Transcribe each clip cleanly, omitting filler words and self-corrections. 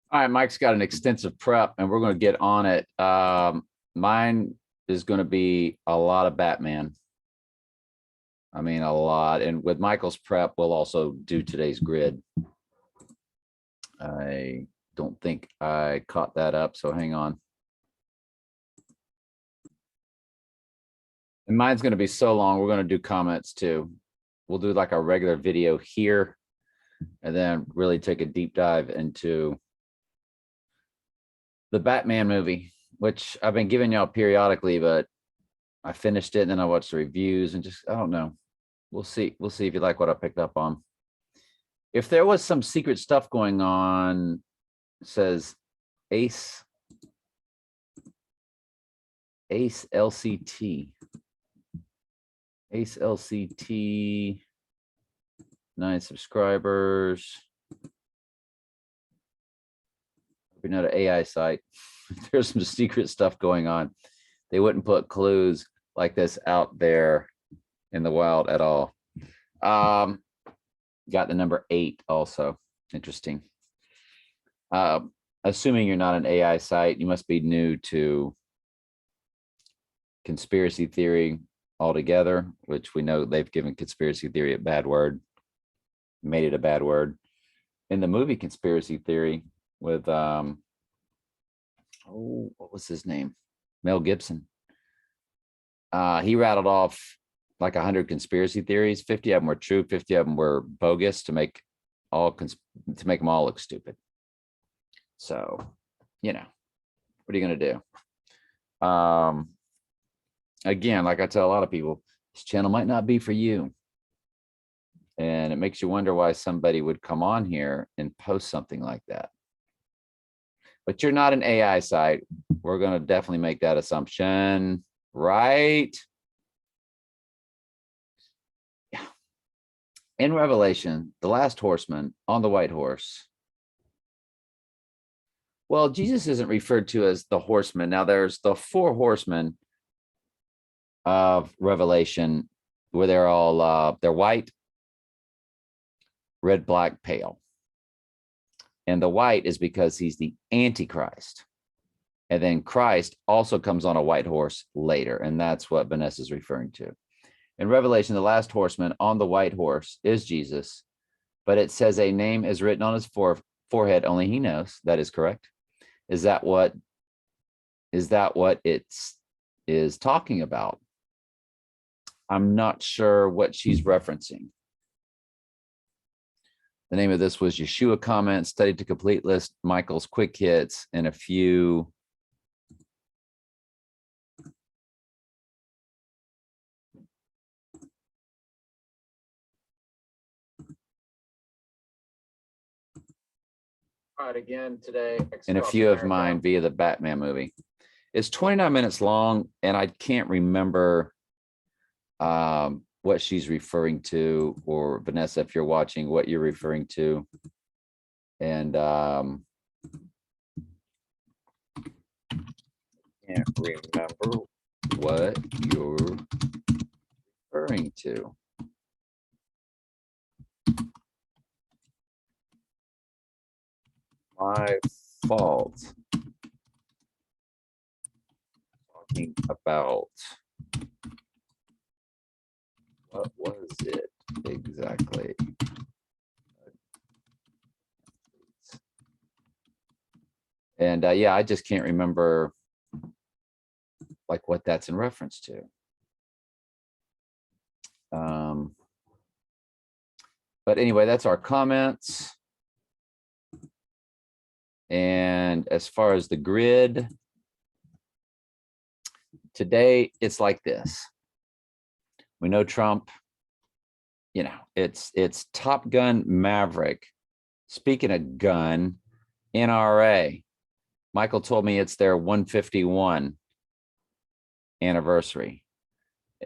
All right, Mike's got an extensive prep, and we're going to get on it. Mine is going to be a lot of Batman. I mean, a lot. And with Michael's prep, we'll also do today's grid. I don't think I caught that up, so hang on. And mine's going to be so long, we're going to do comments too. We'll do like a regular video here, and then really take a deep dive into the Batman movie, which I've been giving y'all periodically, but I finished it and then I watched the reviews and just, I don't know. We'll see. We'll see if you like what I picked up on. If there was some secret stuff going on, it says Ace LCT. Ace LCT, 9 subscribers. We're not an AI site. There's some secret stuff going on. They wouldn't put clues like this out there in the wild at all. Got the number 8 also. Interesting. Assuming you're not an AI site, you must be new to conspiracy theory altogether, which we know they've given conspiracy theory a bad word, made it a bad word. In the movie Conspiracy Theory with what was his name? Mel Gibson. He rattled off like 100 conspiracy theories. 50 of them were true, 50 of them were bogus to make them all look stupid. So, you know, what are you going to do? Again, like I tell a lot of people, this channel might not be for you. And it makes you wonder why somebody would come on here and post something like that. But you're not an AI site. We're going to definitely make that assumption, right? Yeah. In Revelation, the last horseman on the white horse. Well, Jesus isn't referred to as the horseman. Now, there's the 4 horsemen of Revelation where they're all they're white, red, black, pale. And the white is because he's the Antichrist. And then Christ also comes on a white horse later. And that's what Vanessa's referring to. In Revelation, the last horseman on the white horse is Jesus, but it says a name is written on his forehead. Only he knows. That is correct. Is that what it's is talking about? I'm not sure what she's referencing. The name of this was Yeshua Comments, Study to Complete List, Michael's Quick Hits, and a few all right, again today, and a few of mine via the Batman movie. It's 29 minutes long, and I can't remember what she's referring to, or Vanessa, if you're watching, what you're referring to. And can't remember what you're referring to. My fault. Talking about, what was it exactly? And yeah, I just can't remember like what that's in reference to. But anyway, that's our comments. And as far as the grid, today it's like this. We know Trump, you know, it's Top Gun Maverick. Speaking of gun, NRA. Michael told me it's their 151 anniversary.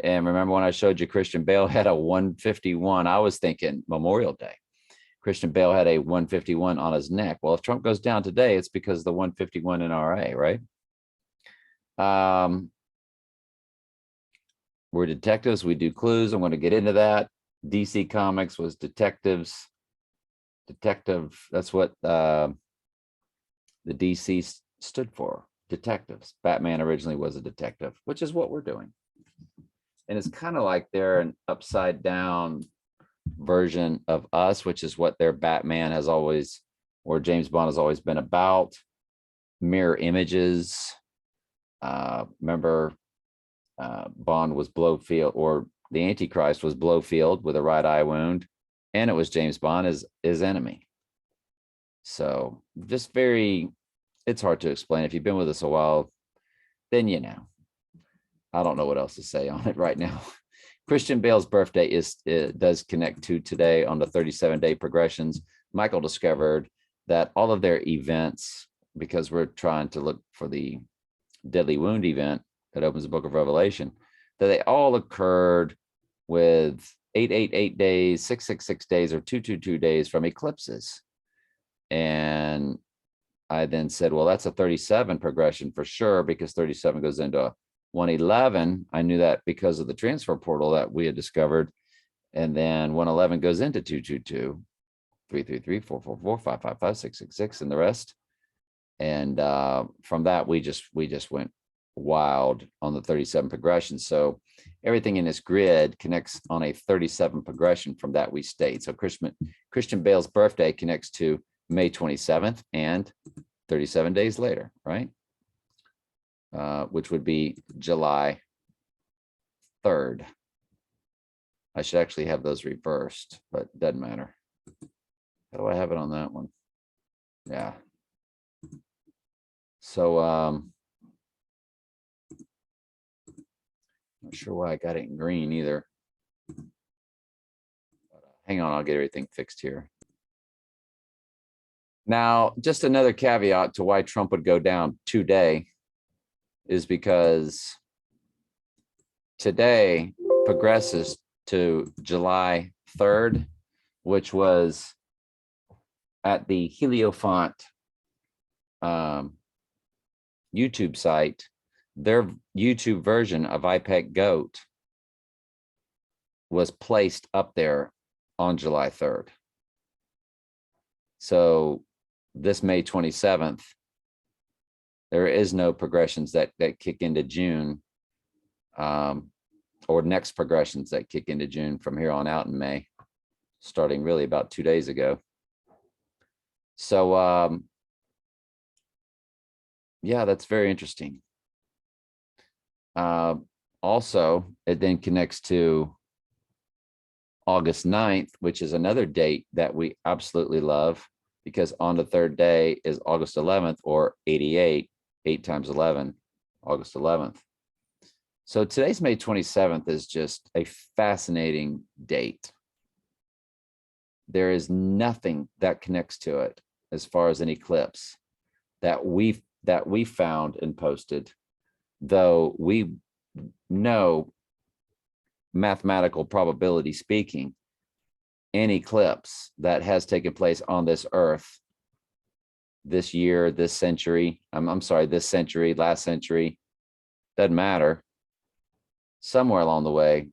And remember when I showed you Christian Bale had a 151, I was thinking Memorial Day. Christian Bale had a 151 on his neck. Well, if Trump goes down today, it's because of the 151 NRA, right? We're detectives. We do clues. I'm going to get into that. DC Comics was detectives. Detective. That's what The DC stood for detectives. Batman originally was a detective, which is what we're doing. And it's kind of like they're an upside down version of us, which is what their Batman has always, or James Bond has always been about. Mirror images. Remember, Bond was Blofeld, or the Antichrist was Blofeld with a right eye wound, and it was James Bond as his enemy. So just very, it's hard to explain. If you've been with us a while, then you know. I don't know what else to say on it right now. Christian Bale's birthday does connect to today on the 37-day progressions. Michael discovered that all of their events, because we're trying to look for the deadly wound event that opens the book of Revelation, that they all occurred with 888 days, 666 days, or 222 days from eclipses. And I then said, well, that's a 37 progression for sure, because 37 goes into 111. I knew that because of the transfer portal that we had discovered. And then 111 goes into 222, 333, 444, 555, 666, and the rest. And from that, we just went wild on the 37 progression. So everything in this grid connects on a 37 progression from that we state. So Christian Bale's birthday connects to May 27th and 37 days later, right? Which would be July 3rd. I should actually have those reversed, but it doesn't matter. How do I have it on that one? Yeah. So not sure why I got it in green either. But, hang on, I'll get everything fixed here. Now, just another caveat to why Trump would go down today is because today progresses to July 3rd, which was at the Heliofont YouTube site. Their YouTube version of IPEC GOAT was placed up there on July 3rd. So this May 27th, there is no progressions that kick into June, or next progressions that kick into June from here on out in May, starting really about 2 days ago. So yeah, that's very interesting. Also, it then connects to August 9th, which is another date that we absolutely love, because on the third day is August 11th, or 88, 8 times 11, August 11th. So today's May 27th is just a fascinating date. There is nothing that connects to it as far as an eclipse that we found and posted, though we know, mathematical probability speaking, an eclipse that has taken place on this earth this year, this century, I'm sorry, this century, last century, doesn't matter. Somewhere along the way,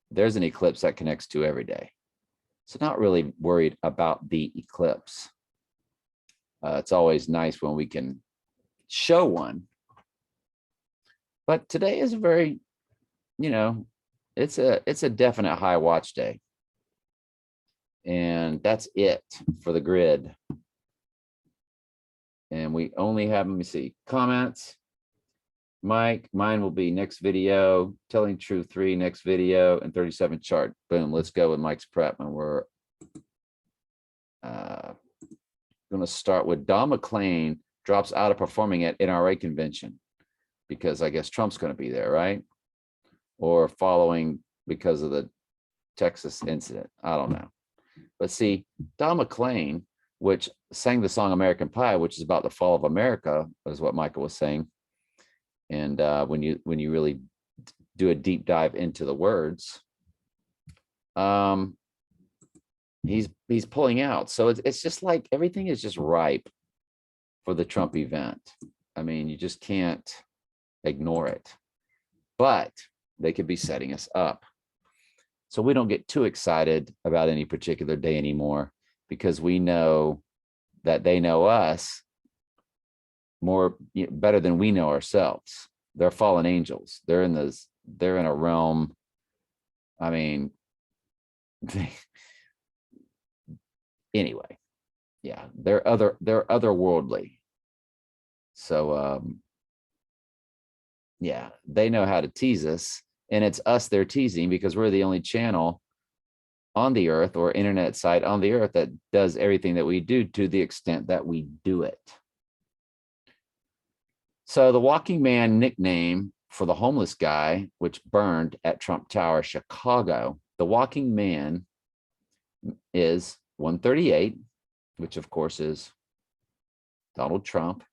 there's an eclipse that connects to every day. So not really worried about the eclipse. It's always nice when we can show one. But today is a very, it's a definite high watch day. And that's it for the grid. And we only have, let me see, comments. Mike, mine will be next video, telling truth 3 next video, and 37 chart. Boom, let's go with Mike's prep. And we're going to start with Don McLean drops out of performing at NRA convention, because I guess Trump's going to be there, right? Or following because of the Texas incident. I don't know. But see, Don McLean, which sang the song American Pie, which is about the fall of America, is what Michael was saying. And when you really do a deep dive into the words, he's pulling out. So it's just like everything is just ripe for the Trump event. I mean, you just can't ignore it. But they could be setting us up. So we don't get too excited about any particular day anymore, because we know that they know us, more better than we know ourselves. They're fallen angels. They're in a realm. I mean, anyway, yeah, they're otherworldly. So yeah, they know how to tease us, and it's us they're teasing because we're the only channel on the earth or internet site on the earth that does everything that we do to the extent that we do it. So the Walking Man nickname for the homeless guy, which burned at Trump Tower, Chicago, the Walking Man is 138, which of course is Donald Trump.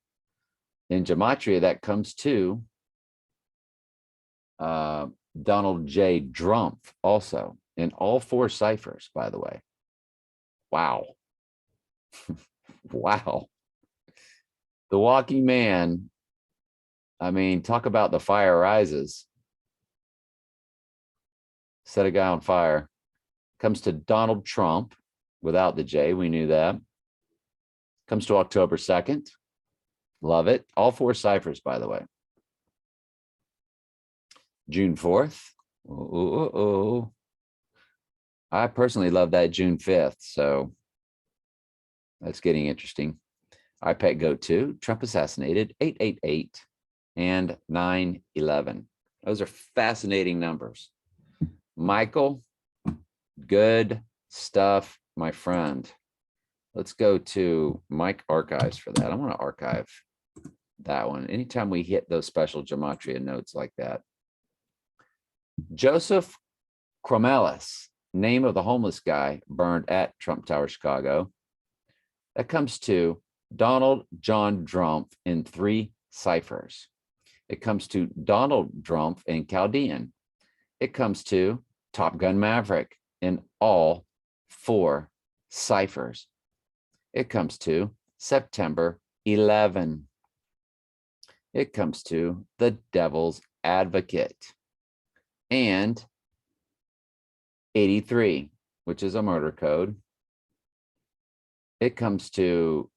In Gematria, that comes to Donald J. Drumpf also in all 4 ciphers, by the way. Wow. Wow. The Walking Man, I mean, talk about the fire rises. Set a guy on fire. Comes to Donald Trump without the J. We knew that. Comes to October 2nd. Love it. All 4 ciphers, by the way. June 4th. Oh. I personally love that June 5th. So that's getting interesting. iPet Goat 2, Trump assassinated, 888 and 911. Those are fascinating numbers. Michael, good stuff, my friend. Let's go to Mike Archives for that. I want to archive that one. Anytime we hit those special Gematria notes like that. Joseph Cromelis, name of the homeless guy burned at Trump Tower, Chicago. That comes to Donald John Drumpf in 3 ciphers. It comes to Donald Drumpf in Chaldean. It comes to Top Gun Maverick in all 4 ciphers. It comes to September 11. It comes to the Devil's Advocate and 83, which is a murder code. It comes to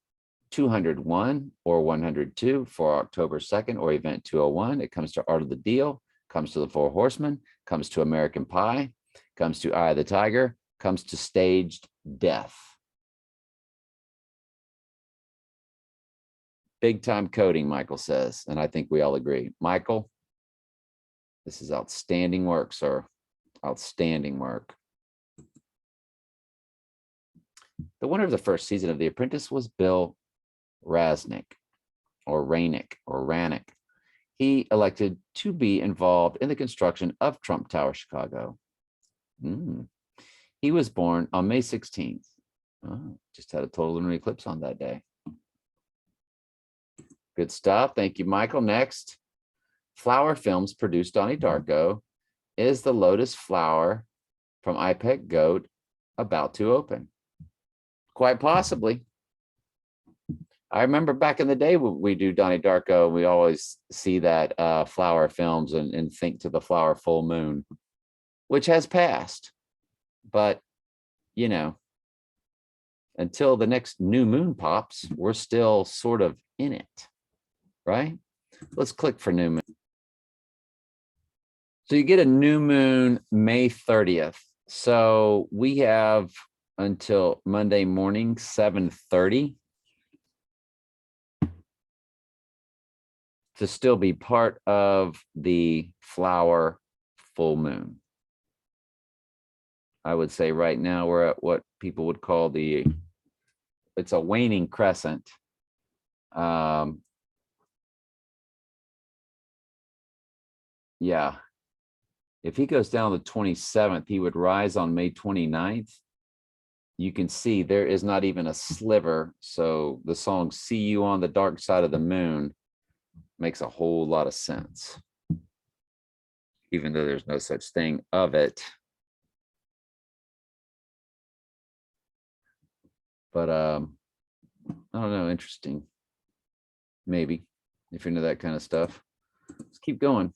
201 or 102 for October 2nd or event 201. It comes to Art of the Deal, comes to the 4 Horsemen, comes to American Pie, comes to Eye of the Tiger, comes to Staged Death. Big time coding, Michael says, and I think we all agree. Michael, this is outstanding work, sir. Outstanding work. The winner of the first season of The Apprentice was Bill Rasnick or Rainick or Rannick. He elected to be involved in the construction of Trump Tower, Chicago. He was born on May 16th. Oh, just had a total lunar eclipse on that day. Good stuff. Thank you, Michael. Next, Flower Films produced Donnie Darko. Is the Lotus Flower from iPet Goat about to open? Quite possibly. I remember back in the day when we do Donnie Darko, we always see that Flower Films and think to the flower full moon, which has passed. But, you know, until the next new moon pops, we're still sort of in it, right? Let's click for new moon. So you get a new moon May 30th. So we have until Monday morning, 7:30. To still be part of the flower full moon. I would say right now we're at what people would call it's a waning crescent. Yeah. If he goes down the 27th, he would rise on May 29th. You can see there is not even a sliver. So the song "See You on the Dark Side of the Moon" makes a whole lot of sense, even though there's no such thing of it. But I don't know, interesting. Maybe if you're into that kind of stuff. Let's keep going.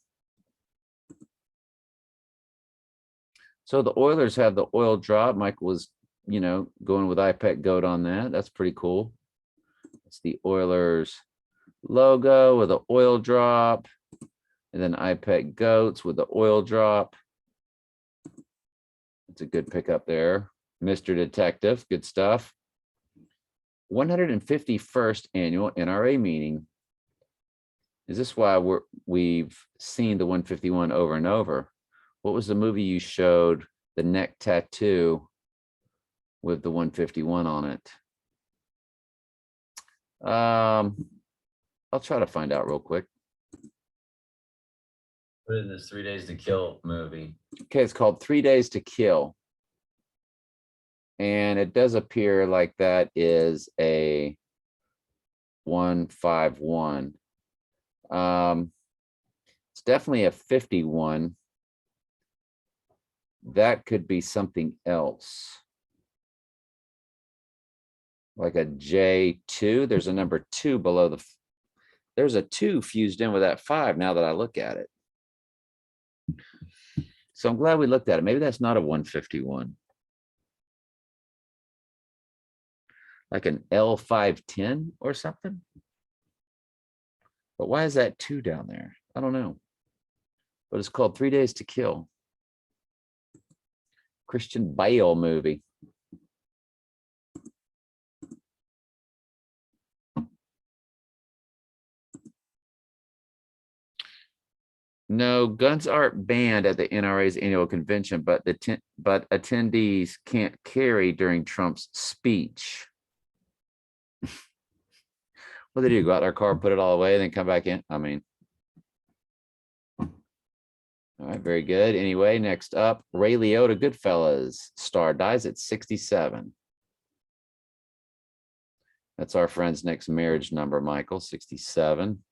So the Oilers have the oil drop. Mike was, going with iPet Goat on that. That's pretty cool. It's the Oilers logo with an oil drop, and then iPet goats with the oil drop. It's a good pickup there. Mr. Detective, good stuff. 151st annual NRA meeting. Is this why we've seen the 151 over and over? What was the movie you showed, the neck tattoo with the 151 on it? I'll try to find out real quick. What is this 3 Days to Kill movie? Okay, it's called 3 Days to Kill. And it does appear like that is a 151. It's definitely a 51. That could be something else. Like a J2. There's a number 2 below the. There's a 2 fused in with that 5 now that I look at it. So I'm glad we looked at it. Maybe that's not a 151. Like an L510 or something. But why is that 2 down there? I don't know. But it's called 3 Days to Kill. Christian Bale movie. No, guns aren't banned at the NRA's annual convention, but attendees can't carry during Trump's speech. What do they do? Go out their car, put it all away, and then come back in? I mean, all right, very good. Anyway, next up, Ray Liotta, Goodfellas star, dies at 67. That's our friend's next marriage number, Michael, 67.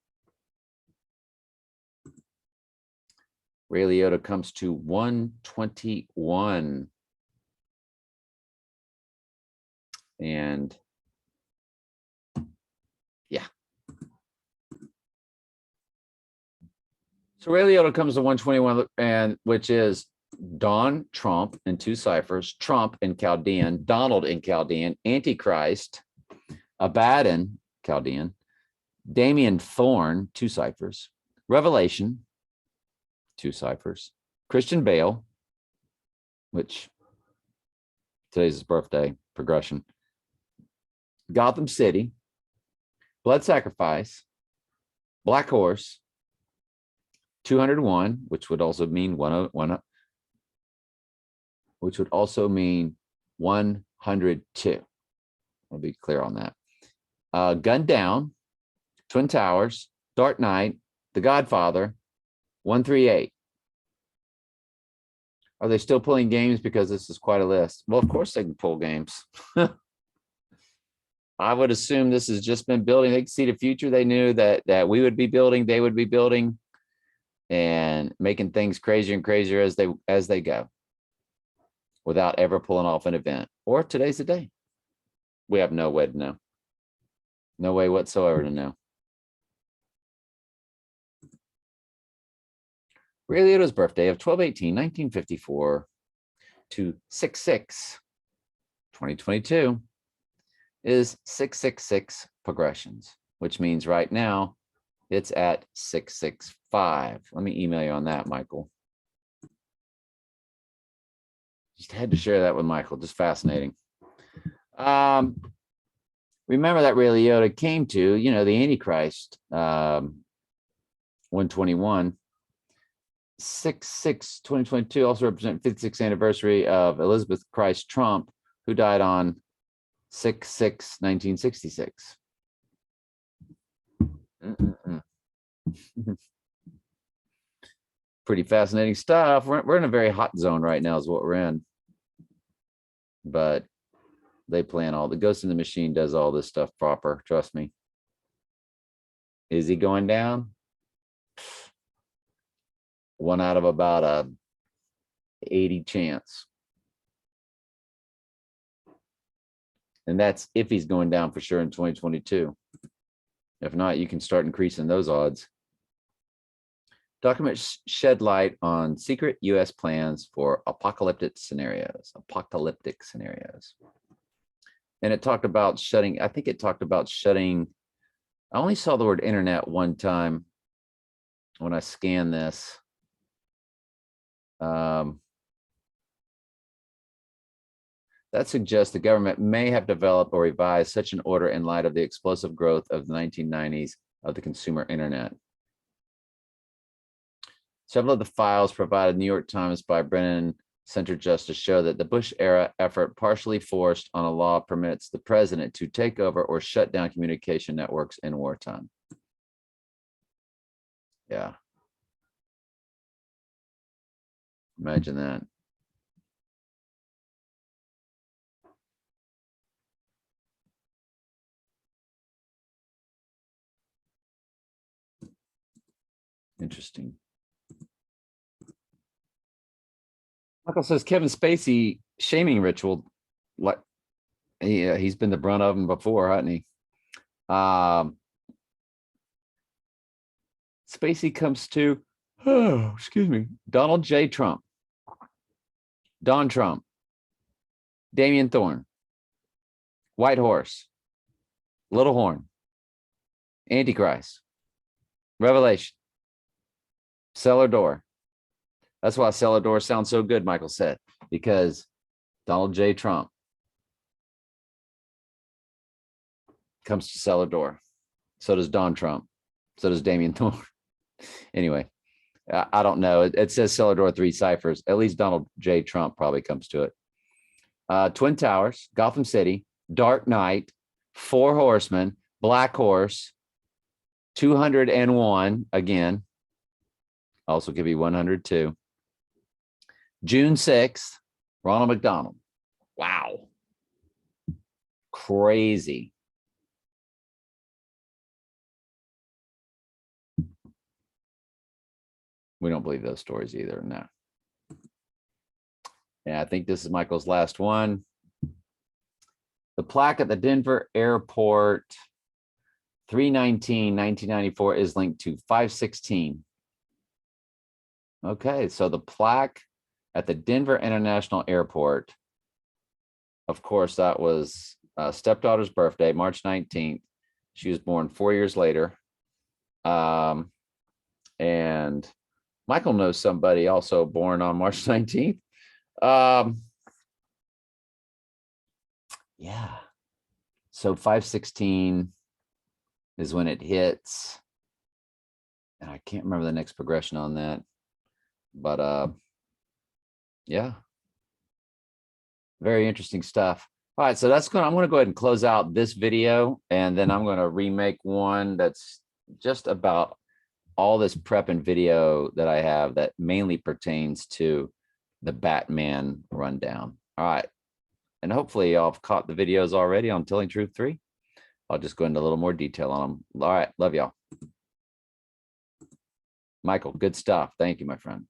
Ray Liotta comes to 121. And yeah. So Ray Liotta comes to 121, and which is Don Trump in 2 ciphers, Trump in Chaldean, Donald in Chaldean, Antichrist, Abaddon, Chaldean, Damien Thorne, 2 ciphers, Revelation, 2 ciphers, Christian Bale, which today's his birthday, progression, Gotham City, Blood Sacrifice, Black Horse, 201, which would also mean 101, which would also mean 102. I'll be clear on that. Gun Down, Twin Towers, Dark Knight, The Godfather, 138. Are they still pulling games? Because this is quite a list. Well, of course they can pull games. I would assume this has just been building. They can see the future. They knew that we would be building, they would be building, and making things crazier and crazier as they go, without ever pulling off an event. Or today's the day. We have no way to know. No way whatsoever to know. Ray Liotta's birthday of 12/18/1954 to 6/6/2022 is 666 progressions, which means right now it's at 665. Let me email you on that, Michael. Just had to share that with Michael. Just fascinating. Remember that Ray Liotta came to, the Antichrist, 121. 6/6/2022 also represent 56th anniversary of Elizabeth Christ Trump, who died on 6/6/1966. Pretty fascinating stuff. We're in a very hot zone right now is what we're in. But they plan all the Ghost in the Machine does all this stuff proper. Trust me. Is he going down? 1 out of about a 80 chance. And that's if he's going down for sure in 2022. If not, you can start increasing those odds. Documents shed light on secret U.S. plans for apocalyptic scenarios. And it talked about shutting, I think it talked about shutting I only saw the word internet one time when I scanned this. That suggests the government may have developed or revised such an order in light of the explosive growth of the 1990s of the consumer internet. Several of the files provided New York Times by Brennan Center Justice show that the Bush era effort partially forced on a law permits the president to take over or shut down communication networks in wartime. Yeah. Imagine that. Interesting. Michael says Kevin Spacey shaming ritual, like he's been the brunt of them before, hasn't he? Spacey comes to, oh, excuse me, Donald J. Trump, Don Trump, Damian Thorne, White Horse, Little Horn, Antichrist, Revelation, Cellar Door. That's why Cellar Door sounds so good, Michael said, because Donald J. Trump comes to Cellar Door. So does Don Trump. So does Damian Thorne. Anyway, I don't know. It says Cellar Door 3 ciphers. At least Donald J. Trump probably comes to it. Twin Towers, Gotham City, Dark Knight, Four Horsemen, Black Horse, 201 again. Also could be 102. June 6th, Ronald McDonald. Wow. Crazy. We don't believe those stories either. No. Yeah, I think this is Michael's last one. The plaque at the Denver airport, 3/19/1994, is linked to 5/16. Okay, so the plaque at the Denver International Airport, of course, that was stepdaughter's birthday, March 19th. She was born 4 years later. And Michael knows somebody also born on March 19th. Yeah. So 5/16 is when it hits. And I can't remember the next progression on that. But yeah. Very interesting stuff. All right, so I'm going to go ahead and close out this video, and then I'm going to remake one that's just about all this prep and video that I have that mainly pertains to the Batman rundown. All right. And hopefully y'all have caught the videos already on Telling Truth 3. I'll just go into a little more detail on them. All right. Love y'all. Michael, good stuff. Thank you, my friend.